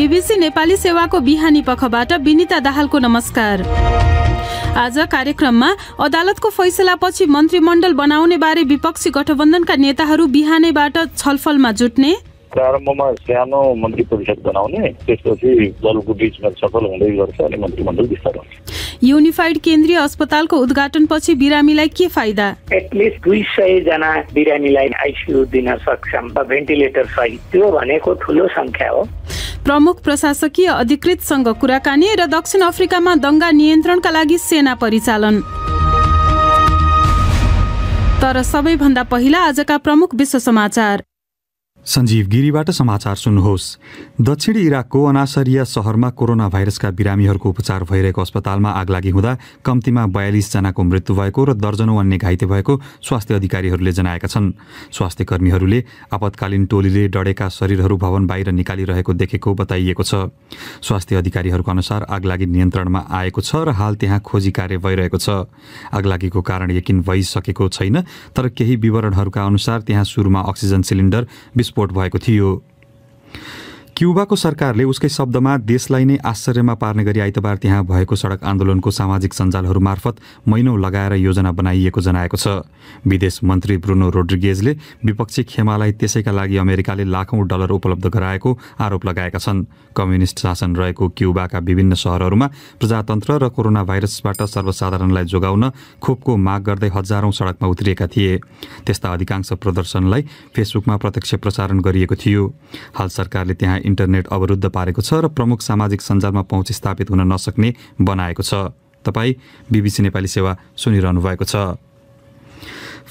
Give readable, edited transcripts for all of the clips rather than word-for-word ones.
BBC Nepali सेवाको बिहानी पखबाट विनिता दाहालको नमस्कार। आज कार्यक्रममा अदालतको फैसलापछि मन्त्रीमण्डल बनाउने बारे विपक्षी गठबन्धनका नेताहरू बिहानैबाट छलफलमा जुट्ने, प्रारम्भमा सानो मन्त्री परिषद बनाउने, त्यसपछि दलको बीचमा छलफल हुँदै गर्छ अनि मन्त्रीमण्डल विस्तार हुन्छ। युनिफाइड केन्द्रीय अस्पतालको उद्घाटनपछि बिरामीलाई के फाइदा? एटलिस्ट 200 जना बिरामीलाई आइसियु दिन सक्छौं, भेन्टिलेटर सहित। त्यो भनेको ठूलो संख्या हो। प्रमुख प्रशासकीय अधिकृतसँग कुराकानी र दक्षिण अफ्रिकामा दंगा नियन्त्रणका लागि सेना परिचालन। तर सबैभन्दा पहिला आजका प्रमुख विश्व समाचार। सञ्जीव गिरीबाट समाचार सुन्नुहोस्। दक्षिणी इराकको अनासरिया शहरमा कोरोना भाइरसका बिरामीहरूको उपचार भइरहेको अस्पतालमा आगलागी हुँदा कम्तीमा 42 जनाको मृत्यु भएको र दर्जनौं अन्य घाइते भएको स्वास्थ्य अधिकारीहरूले जनाएका छन्। स्वास्थ्य कर्मीहरूले आपतकालीन टोलीले डढेका शरीरहरू भवन बाहिर निकालिरहेको देखेको बताइएको छ। स्वास्थ्य अधिकारीहरूको अनुसार आगलागी नियन्त्रणमा आएको छ र हाल त्यहाँ खोजी कार्य भइरहेको छ। आगलागीको कारण यकिन भइसकेको छैन, तर केही विवरणहरूका अनुसार त्यहाँ सुरुमा अक्सिजन सिलिन्डर विस्फोट भएको थियो। क्युबाको सरकारले उसकै शब्दमा देशलाई नै आश्चर्यमा पार्ने गरी आइतबार त्यहाँ भएको सडक आन्दोलनको सामाजिक सञ्जालहरू मार्फत महिनौं लगाएर योजना बनाइएको जनाएको छ। विदेश मन्त्री ब्रुनो रोड्रिगेजले विपक्षी खेमालाई त्यसैका लागि अमेरिकाले लाखौं डलर उपलब्ध गराएको आरोप लगाएका छन्। कम्युनिस्ट शासन रहेको क्युबाका विभिन्न शहरहरूमा प्रजातन्त्र र कोरोना भाइरसबाट सर्वसाधारणलाई जोगाउन खोपको माग गर्दै हजारौं सडकमा उत्रिएका थिए। त्यस्ता अधिकांश प्रदर्शनलाई फेसबुकमा प्रत्यक्ष प्रसारण गरिएको थियो। हाल सरकारले त्यहाँ इन्टरनेट अवरुद्ध पारेको छ र प्रमुख सामाजिक सञ्जालमा पहुँच स्थापित हुन नसक्ने बनाएको छ। तपाई बीबीसी नेपाली सेवा सुनिरहनु भएको छ।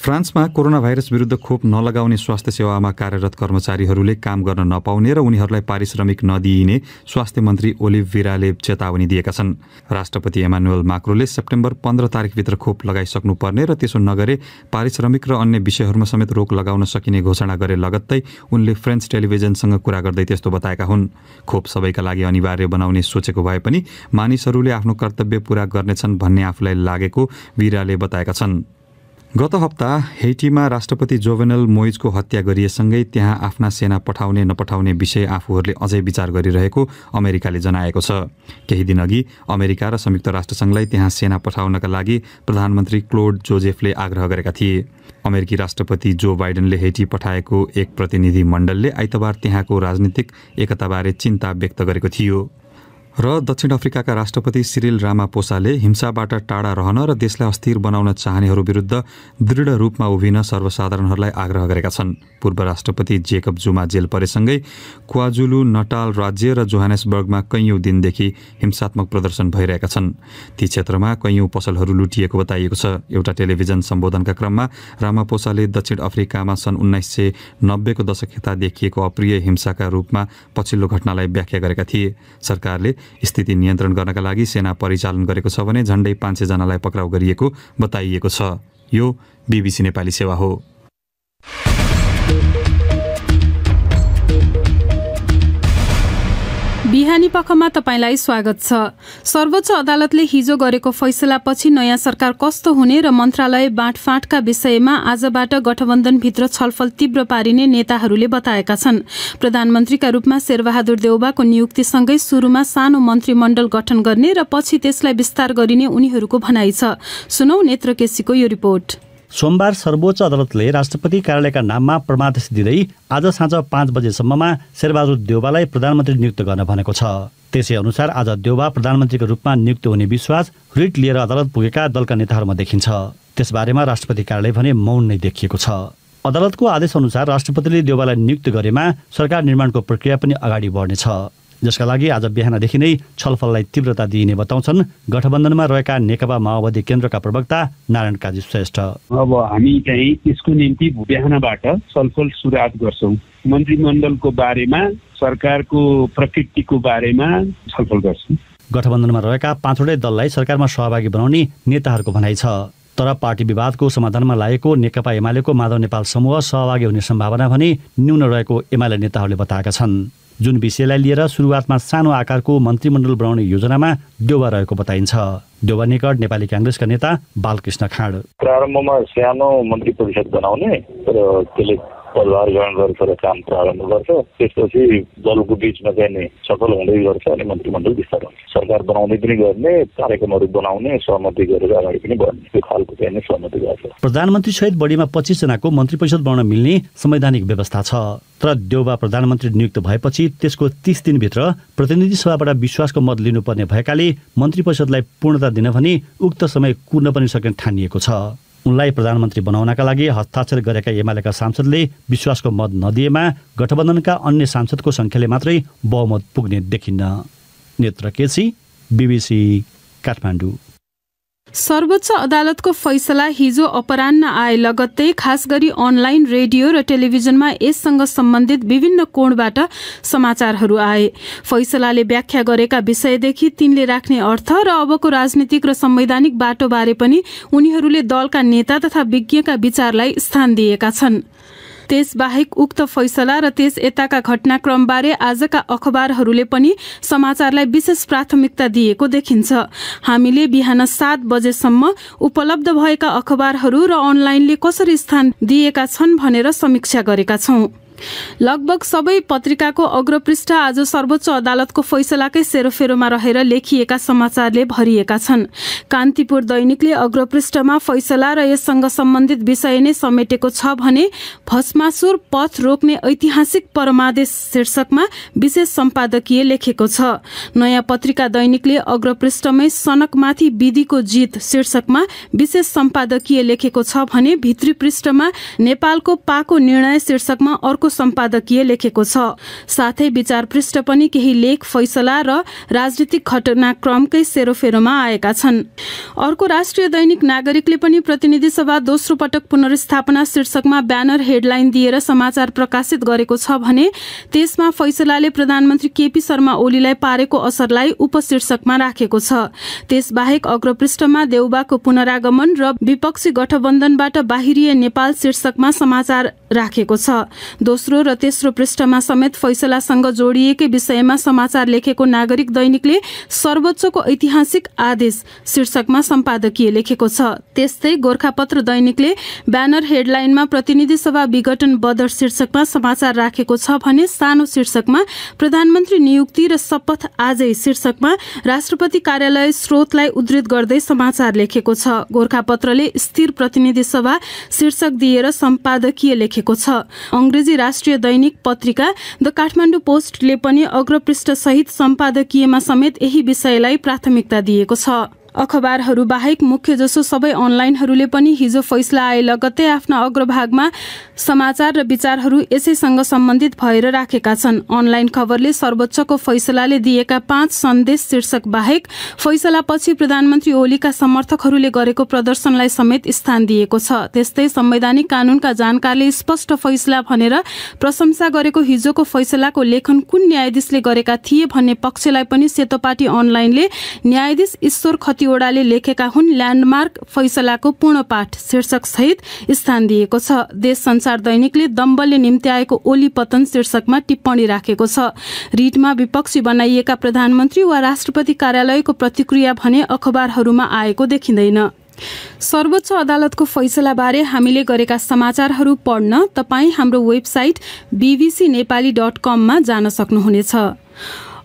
फ्रान्समा कोरोना भाइरस विरुद्ध खोप नलगाउने स्वास्थ्य सेवामा कार्यरत कर्मचारीहरूले काम गर्न नपाउने र उनीहरूलाई पारिश्रमिक नदिइने स्वास्थ्य मन्त्री ओलिभ भिराले चेतावनी दिएका छन्। राष्ट्रपति एमानुएल माक्रोले सेप्टेम्बर 15 तारिकभित्र खोप लगाइसक्नुपर्ने र त्यसो नगरे पारिश्रमिक र अन्य विषयहरूमा समेत रोक लगाउन सकिने घोषणा गरे लगत्तै उनले फ्रेन्च टेलिभिजनसँग कुरा गर्दै त्यस्तो बताएका हुन्। खोप सबैका लागि अनिवार्य बनाउने सोचेको भए पनि मानिसहरूले आफ्नो कर्तव्य पूरा गर्नेछन् भन्ने आफूलाई लागेको भिराले बताएका छन्। गत हप्ता हेटीमा राष्ट्रपति जोवेनल मोइजको हत्या गरिएसँगै त्यहाँ आफ्ना सेना पठाउने नपठाउने विषय आफूहरूले अझै विचार गरिरहेको अमेरिकाले जनाएको छ। केही दिनअघि अमेरिका र संयुक्त राष्ट्रसङ्घलाई त्यहाँ सेना पठाउनका लागि प्रधानमन्त्री क्लोड जोजेफले आग्रह गरेका थिए। अमेरिकी राष्ट्रपति जो बाइडेनले हेटी पठाएको एक प्रतिनिधि मण्डलले आइतबार त्यहाँको राजनीतिक एकताबारे चिन्ता व्यक्त गरेको थियो। र दक्षिण अफ्रिकाका राष्ट्रपति सिरिल रामापोसाले हिंसाबाट टाढा रहन र देशलाई अस्थिर बनाउन चाहनेहरू विरुद्ध दृढ रूपमा उभिन सर्वसाधारणहरूलाई आग्रह गरेका छन्। पूर्व राष्ट्रपति जेकब जुमा जेल परेसँगै क्वाजुलु नटाल राज्य र जोहानेसबर्गमा कैयौं दिनदेखि हिंसात्मक प्रदर्शन भइरहेका छन्। ती क्षेत्रमा कैयौं पसलहरू लुटिएको बताइएको छ। एउटा टेलिभिजन सम्बोधनका क्रममा रामापोसाले दक्षिण अफ्रिकामा सन् 1990 को दशक यता देखिएको अप्रिय हिंसाका रूपमा पछिल्लो घटनालाई व्याख्या गरेका थिए। सरकारले स्थिति नियन्त्रण गर्नका लागि सेना परिचालन गरेको छ भने झण्डै 500 जनालाई पक्राउ गरिएको बताइएको छ। यो बीबीसी नेपाली सेवा हो। बिहानी पखमा तपाईलाई स्वागत छ। सर्वोच्च अदालतले हिजो गरेको फैसलापछि नयाँ सरकार कस्तो हुने र मन्त्रालय बाँडफाँडका विषयमा आजबाट गठबन्धनभित्र छलफल तीव्र पारिने नेताहरूले बताएका छन्। प्रधानमन्त्रीका रूपमा शेरबहादुर देउबाको नियुक्तिसँगै सुरुमा सानो मन्त्रीमण्डल गठन गर्ने र पछि त्यसलाई विस्तार गरिने उनीहरूको भनाइ छ। सुनौ नेत्र केसीको यो रिपोर्ट। सोमबार सर्वोच्च अदालतले राष्ट्रपति कार्यालयका नाममा परमादेश दिँदै आज साँझ 5 बजेसम्ममा शेरबहादुर देउबालाई प्रधानमन्त्री नियुक्त गर्न भनेको छ। त्यसै अनुसार आज देउबा प्रधानमन्त्रीको रूपमा नियुक्त हुने विश्वास रिट लिएर अदालत पुगेका दलका नेताहरूमा देखिन्छ। त्यसबारेमा राष्ट्रपति कार्यालय भने मौन नै देखिएको छ। अदालतको आदेश अनुसार राष्ट्रपतिले देउबालाई नियुक्त गरेमा सरकार निर्माणको प्रक्रिया पनि अगाडि बढ्नेछ, जसका लागि आज बिहानदेखि नै छलफललाई तीव्रता दिइने बताउँछन् गठबन्धनमा रहेका नेकपा माओवादी केन्द्रका प्रवक्ता नारायण काजी श्रेष्ठ। अब हामी चाहिँ यसको निम्ति बिहानबाट छलफल सुरुवात गर्छौं। मन्त्रीमण्डलको बारेमा, सरकारको प्रकृतिको बारेमा छलफल गर्छौं। गठबन्धनमा रहेका 5वटै दललाई सरकारमा सहभागी बनाउने नेताहरूको भनाइ छ। तर पार्टी विवादको समाधानमा लागेको नेकपा एमालेको माधव नेपाल समूह सहभागी हुने सम्भावना भने न्यून रहेको एमाले नेताहरूले बताएका छन्। जुन विषयलाई लिएर सुरुवातमा सानो आकारको मन्त्रीमण्डल बनाउने योजनामा देउबा रहेको बताइन्छ। देउबा निकट नेपाली कांग्रेसका नेता बालकृष्ण खाँड। प्रारम्भमा सानो मन्त्री परिषद बनाउने र त्यसले परिवार ग्रहण गरेर काम प्रारम्भ गर्छ। त्यसपछि दलको बिचमा चाहिँ नि सफल हुँदै गर्छ अनि मन्त्रीमण्डल विस्तार हुन्छ। सरकार बनाउँदै पनि गर्ने, कार्यक्रमहरू बनाउने, सहमति गरेर अगाडि पनि बढ्ने, त्यो खालको चाहिँ नि सहमति गर्छ। प्रधानमन्त्री सहित बढीमा 25 जनाको मन्त्री परिषद बनाउन मिल्ने संवैधानिक व्यवस्था छ। तर देउबा प्रधानमन्त्री नियुक्त भएपछि त्यसको 30 दिनभित्र प्रतिनिधि सभाबाट विश्वासको मत लिनुपर्ने भएकाले मन्त्री परिषदलाई पूर्णता दिन भने उक्त समय कुर्न पनि सक्ने ठानिएको छ। उनलाई प्रधानमन्त्री बनाउनका लागि हस्ताक्षर गरेका एमालेका सांसदले विश्वासको मत नदिएमा गठबन्धनका अन्य सांसदको संख्याले मात्रै बहुमत पुग्ने देखिन्न। नेत्र केसी, BBC, काठमाडौँ। सर्वोच्च अदालतको फैसला हिजो अपराह्न आए लगत्तै खास गरी अनलाइन रेडियो र टेलिभिजनमा यससँग सम्बन्धित विभिन्न कोणबाट समाचारहरू आए। फैसलाले व्याख्या गरेका विषयदेखि तिनले राख्ने अर्थ र अबको राजनीतिक र संवैधानिक बाटोबारे पनि उनीहरूले दलका नेता तथा विज्ञका विचारलाई स्थान दिएका छन्। त्यसबाहेक उक्त फैसला र त्यस यताका घटनाक्रमबारे आजका अखबारहरूले पनि समाचारलाई विशेष प्राथमिकता दिएको देखिन्छ। हामीले बिहान 7 बजेसम्म उपलब्ध भएका अखबारहरू र अनलाइनले कसरी स्थान दिएका छन् भनेर समीक्षा गरेका छौं। लगभग सबै पत्रिकाको अग्रपृष्ठ आज सर्वोच्च अदालतको फैसलाकै सेरोफेरोमा रहेर लेखिएका समाचारले भरिएका छन्। कान्तिपुर दैनिकले अग्रपृष्ठमा फैसला र यससँग सम्बन्धित विषय नै समेटेको छ भने भस्मासुर पथ रोक्ने ऐतिहासिक परमादेश शीर्षकमा विशेष सम्पादकीय लेखेको छ। नयाँ पत्रिका दैनिकले अग्रपृष्ठमै सनकमाथि विधिको जित शीर्षकमा विशेष सम्पादकीय लेखेको छ भने भित्री पृष्ठमा नेपालको पाको निर्णय शीर्षकमा अर्को सम्पादकीय लेखेको छ। साथै विचार पृष्ठ पनि केही लेख फैसला र राजनीतिक घटनाक्रमकै सेरोफेरोमा आएका छन्। अर्को राष्ट्रिय दैनिक नागरिकले पनि प्रतिनिधि सभा दोस्रो पटक पुनर्स्थापना शीर्षकमा ब्यानर हेडलाइन दिएर समाचार प्रकाशित गरेको छ भने त्यसमा फैसलाले प्रधानमन्त्री केपी शर्मा ओलीलाई पारेको असरलाई उपशीर्षकमा राखेको छ। त्यसबाहेक अग्रपृष्ठमा देउबाको पुनरागमन र विपक्षी गठबन्धनबाट बाहिरिए नेपाल शीर्षकमा समाचार राखेको छ। दोस्रो र तेस्रो पृष्ठमा समेत फैसलासँग जोडिएकै विषयमा समाचार लेखेको नागरिक दैनिकले सर्वोच्चको ऐतिहासिक आदेश शीर्षकमा सम्पादकीय लेखेको छ। त्यस्तै गोरखापत्र दैनिकले ब्यानर हेडलाइनमा प्रतिनिधि सभा विघटन बदर शीर्षकमा समाचार राखेको छ भने सानो शीर्षकमा प्रधानमन्त्री नियुक्ति र शपथ आजै शीर्षकमा राष्ट्रपति कार्यालय स्रोतलाई उद्धृत गर्दै समाचार लेखेको छ। गोरखापत्रले स्थिर प्रतिनिधि सभा शीर्षक दिएर सम्पादकीय लेखेको छ। अंग्रेजी राष्ट्रिय दैनिक पत्रिका द काठमाडौँ पोस्टले पनि अग्रपृष्ठ सहित सम्पादकीयमा समेत यही विषयलाई प्राथमिकता दिएको छ। अखबारहरू बाहेक मुख्य जसो सबै अनलाइनहरूले पनि हिजो फैसला आए लगत्तै आफ्ना अग्रभागमा समाचार र विचारहरू यसैसँग सम्बन्धित भएर राखेका छन्। अनलाइन खबरले सर्वोच्चको फैसलाले दिएका 5 सन्देश शीर्षक बाहेक फैसलापछि प्रधानमन्त्री ओलीका समर्थकहरूले गरेको प्रदर्शनलाई समेत स्थान दिएको छ। त्यस्तै संवैधानिक कानूनका जानकारले स्पष्ट फैसला भनेर प्रशंसा गरेको हिजोको फैसलाको लेखन कुन न्यायाधीशले गरेका थिए भन्ने पक्षलाई पनि सेतोपाटी अनलाइनले न्यायाधीश ईश्वर खतिवड़ाले लेखेका हुन् ल्यान्डमार्क फैसलाको पूर्ण पाठ शीर्षक सहित स्थान दिएको छ। देश संसार दैनिकले दम्बलले निम्त्याएको ओली पतन शीर्षकमा टिप्पणी राखेको छ। रिटमा विपक्षी बनाइएका प्रधानमन्त्री वा राष्ट्रपति कार्यालयको प्रतिक्रिया भने अखबारहरूमा आएको देखिँदैन। सर्वोच्च अदालतको फैसलाबारे हामीले गरेका समाचारहरू पढ्न तपाईँ हाम्रो वेबसाइट bbcnepali.com मा जान सक्नुहुनेछ।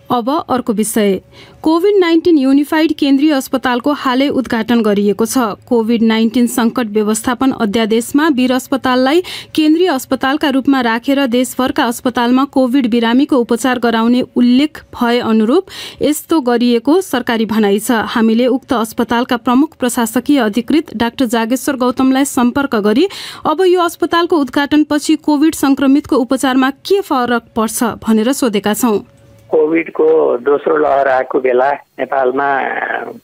अब अर्को विषय, कोभिड-19 युनिफाइड केन्द्रीय अस्पतालको हालै उद्घाटन गरिएको छ। कोभिड-19 संकट व्यवस्थापन अध्यादेशमा वीर अस्पताललाई केन्द्रीय अस्पतालका रूपमा राखेर देशभरका अस्पतालमा कोभिड बिरामीको उपचार गराउने उल्लेख भए अनुरूप यस्तो गरिएको सरकारी भनाइ छ। हामीले उक्त अस्पतालका प्रमुख प्रशासकीय अधिकृत डाक्टर जागेश्वर गौतमलाई सम्पर्क गरी अब यो अस्पतालको उद्घाटनपछि कोभिड संक्रमितको उपचारमा के फरक पर्छ भनेर सोधेका छौं। कोभिडको दोस्रो लहर आएको बेला नेपालमा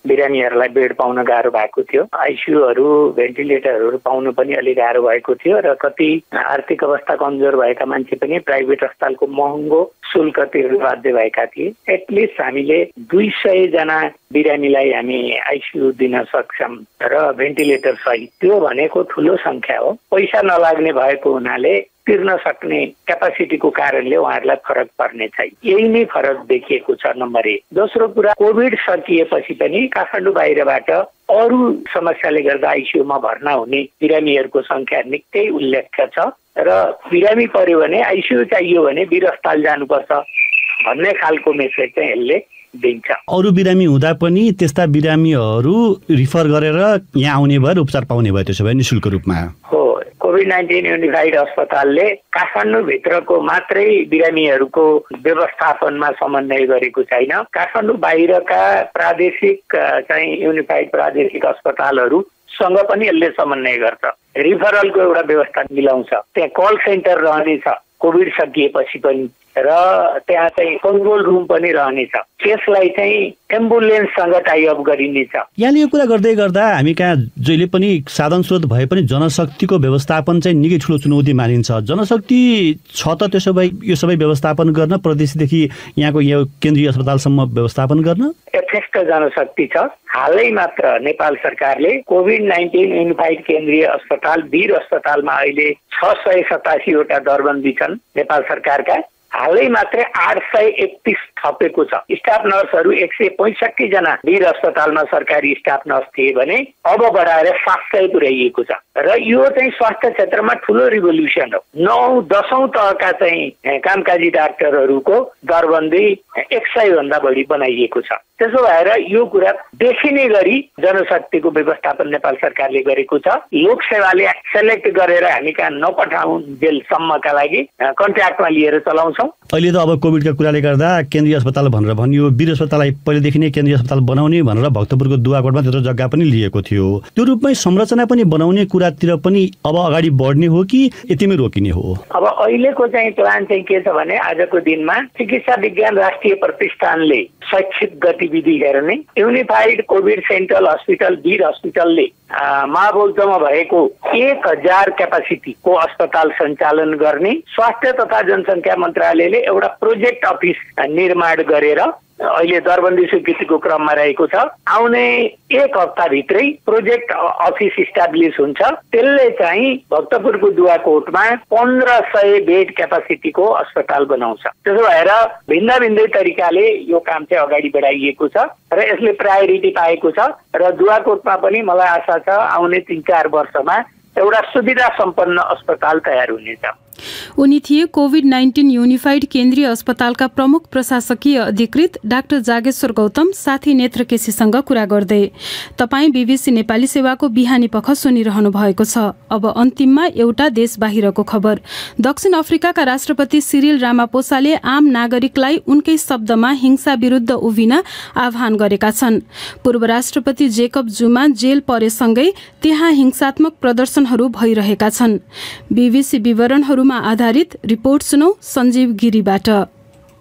बिरामीहरूलाई बेड पाउन गाह्रो भएको थियो। आइसियूहरू भेन्टिलेटरहरू पाउनु पनि अलि गाह्रो भएको थियो र कति आर्थिक अवस्था कमजोर भएका मान्छे पनि प्राइभेट अस्पतालको महँगो शुल्क तिर्न बाध्य भएका थिए। एटलिस्ट हामीले 200 जना बिरामीलाई हामी आइसियू दिन सक्छौं र भेन्टिलेटर सहित, त्यो भनेको ठूलो संख्या हो। पैसा नलाग्ने भएको हुनाले तिर्न सक्ने क्यापासिटीको कारणले उहाँहरूलाई फरक पर्ने छैन। यही नै फरक देखिएको छ नम्बर 1। दोस्रो कुरा, कोभिड सकिएपछि पनि काठमाडौँ बाहिरबाट अरू समस्याले गर्दा आइसियूमा भर्ना हुने बिरामीहरूको संख्या निकै उल्लेख्य छ र बिरामी पर्यो भने आइसियू चाहियो भने वीर अस्पताल जानुपर्छ भन्ने खालको मेसेज चाहिँ यसले दिन्छ। अरू बिरामी हुँदा पनि त्यस्ता बिरामीहरू रिफर गरेर यहाँ आउने भएर उपचार पाउने भयो, त्यसो भए निशुल्क रूपमा हो। कोभिड-19 युनिफाइड अस्पतालले काठमाडौँ भित्रको मात्रै बिरामीहरूको व्यवस्थापनमा समन्वय गरेको छैन, काठमाडौँ बाहिरका प्रादेशिक चाहिँ युनिफाइड प्रादेशिक अस्पतालहरूसँग पनि यसले समन्वय गर्छ। रिफरलको एउटा व्यवस्था मिलाउँछ, त्यहाँ कल सेन्टर रहनेछ कोभिड सकिएपछि पनि, र त्यहाँ चाहिँ कन्ट्रोल रुम पनि रहनेछ। त्यसलाई चाहिँ एम्बुलेन्ससँग टाइअप गरिनेछ। यहाँले यो कुरा गर्दै गर्दा हामी कहाँ जहिले पनि साधन स्रोत भए पनि जनशक्तिको व्यवस्थापन चाहिँ निकै ठुलो चुनौती मानिन्छ। जनशक्ति छ त त्यसो भए यो सबै व्यवस्थापन गर्न, प्रदेशदेखि यहाँको यो केन्द्रीय अस्पतालसम्म व्यवस्थापन गर्न यथेष्ट जनशक्ति छ। हालै मात्र नेपाल सरकारले कोभिड-19 युनिफाइड केन्द्रीय अस्पताल वीर अस्पतालमा अहिले 687 वटा दरबन्दी छन् नेपाल सरकारका। हालै मात्रै 831 थपेको छ। स्टाफ नर्सहरू 165 जना वीर अस्पतालमा सरकारी स्टाफ नर्स थिए भने अब बढाएर 700 पुर्याइएको छ र यो चाहिँ स्वास्थ्य क्षेत्रमा ठुलो रिभोल्युसन हो। 9-10औं तहका चाहिँ कामकाजी डाक्टरहरूको दरबन्दी 100 भन्दा बढी बनाइएको छ। त्यसो भएर यो कुरा देखिने गरी जनशक्तिको व्यवस्थापन नेपाल सरकारले गरेको छ। लोकसेवाले सेलेक्ट गरेर हामी कहाँ नपठाउन्जेलसम्मका लागि कन्ट्र्याक्टमा लिएर चलाउँछौँ। अहिले त अब कोभिडका कुराले गर्दा केन्द्रीय अस्पताल भनेर भनियो, वीर अस्पताललाई पहिलेदेखि नै केन्द्रीय अस्पताल बनाउने भनेर भक्तपुरको दुवाकोटमा त्यत्रो जग्गा पनि लिएको थियो। त्यो रूपमै संरचना पनि बनाउने कुरातिर पनि अब अगाडि बढ्ने हो कि यतिमै रोकिने हो? अब अहिलेको चाहिँ प्लान चाहिँ के छ भने आजको दिनमा चिकित्सा विज्ञान राष्ट्रिय प्रतिष्ठानले शैक्षिक गतिविधि गर्ने, युनिफाइड कोभिड सेन्ट्रल हस्पिटल वीर हस्पिटलले महाबौद्धमा भएको 1000 क्यापासिटीको अस्पताल सञ्चालन गर्ने, स्वास्थ्य तथा जनसङ्ख्या मन्त्रालयले एउटा प्रोजेक्ट अफिस निर्माण गरेर अहिले दरबन्दी स्वीकृतिको क्रममा रहेको छ। आउने 1 हप्ताभित्रै प्रोजेक्ट अफिस इस्टाब्लिस हुन्छ। त्यसले चाहिँ भक्तपुरको दुवाकोटमा 1500 बेड क्यापासिटीको अस्पताल बनाउँछ। त्यसो भएर भिन्न भिन्दै तरिकाले यो काम चाहिँ अगाडि बढाइएको छ र यसले प्रायोरिटी पाएको छ र दुवाकोटमा पनि मलाई आशा छ आउने 3-4 वर्षमा एउटा सुविधा सम्पन्न अस्पताल तयार हुनेछ। उनी थिए कोभिड-19 युनिफाइड केन्द्रीय अस्पतालका प्रमुख प्रशासकीय अधिकृत डाक्टर जागेश्वर गौतम। साथी नेत्र केसीसँग कुरा गर्दै तपाईँ बीबीसी नेपाली सेवाको बिहानी पख सुनिरहनु भएको छ। अब अन्तिममा एउटा देश बाहिरको खबर। दक्षिण अफ्रिकाका राष्ट्रपति सिरिल रामापोसाले आम नागरिकलाई उनकै शब्दमा हिंसा विरुद्ध उभिन आह्वान गरेका छन्। पूर्व राष्ट्रपति जेकब जुमा जेल परेसँगै त्यहाँ हिंसात्मक प्रदर्शनहरू भइरहेका छन्। बीबीसी विवरणहरूमा आधारित रिपोर्ट सुनौ सञ्जीव गिरीबाट।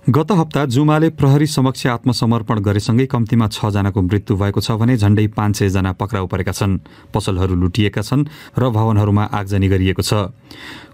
गत हप्ता जुमाले प्रहरी समक्ष आत्मसमर्पण गरेसँगै कम्तीमा 6 जनाको मृत्यु भएको छ भने झण्डै 500 जना पक्राउ परेका छन्। पसलहरू लुटिएका छन् र भवनहरूमा आगजनी गरिएको छ।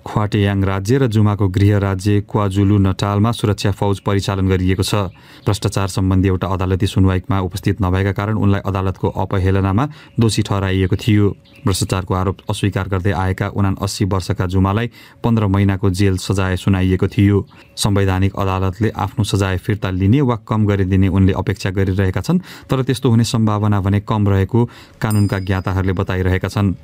ख्वाटेयाङ राज्य र जुमाको गृह राज्य क्वाजुलु नटालमा सुरक्षा फौज परिचालन गरिएको छ। भ्रष्टाचार सम्बन्धी एउटा अदालती सुनवाईमा उपस्थित नभएका कारण उनलाई अदालतको अपहेलनामा दोषी ठहराइएको थियो। भ्रष्टाचारको आरोप अस्वीकार गर्दै आएका 79 वर्षका जुमालाई 15 महिनाको जेल सजाय सुनाइएको थियो। संवैधानिक अदालतले आफ्नो सजाय फिर्ता लिने वा कम गरिदिने उनले अपेक्षा गरिरहेका छन्, तर त्यस्तो हुने सम्भावना भने कम रहेको कानूनका ज्ञाताहरूले बताइरहेका छन्।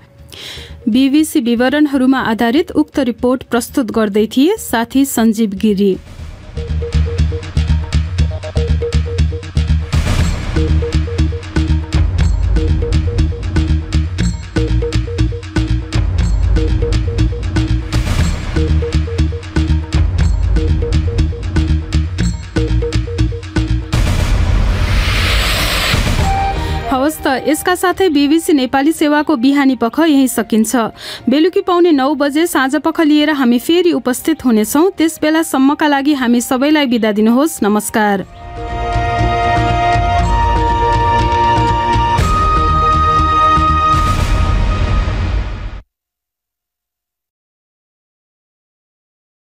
बीबीसी विवरणहरूमा आधारित उक्त रिपोर्ट प्रस्तुत गर्दै थिए साथी सञ्जीव गिरी। हवस् त यसका साथै बीबीसी नेपाली सेवाको बिहानी पख यही सकिन्छ। बेलुकी पाउने 9 बजे साँझ पख लिएर हामी फेरि उपस्थित हुनेछौँ। त्यसबेलासम्मका लागि हामी सबैलाई बिदा दिनुहोस्। नमस्कार।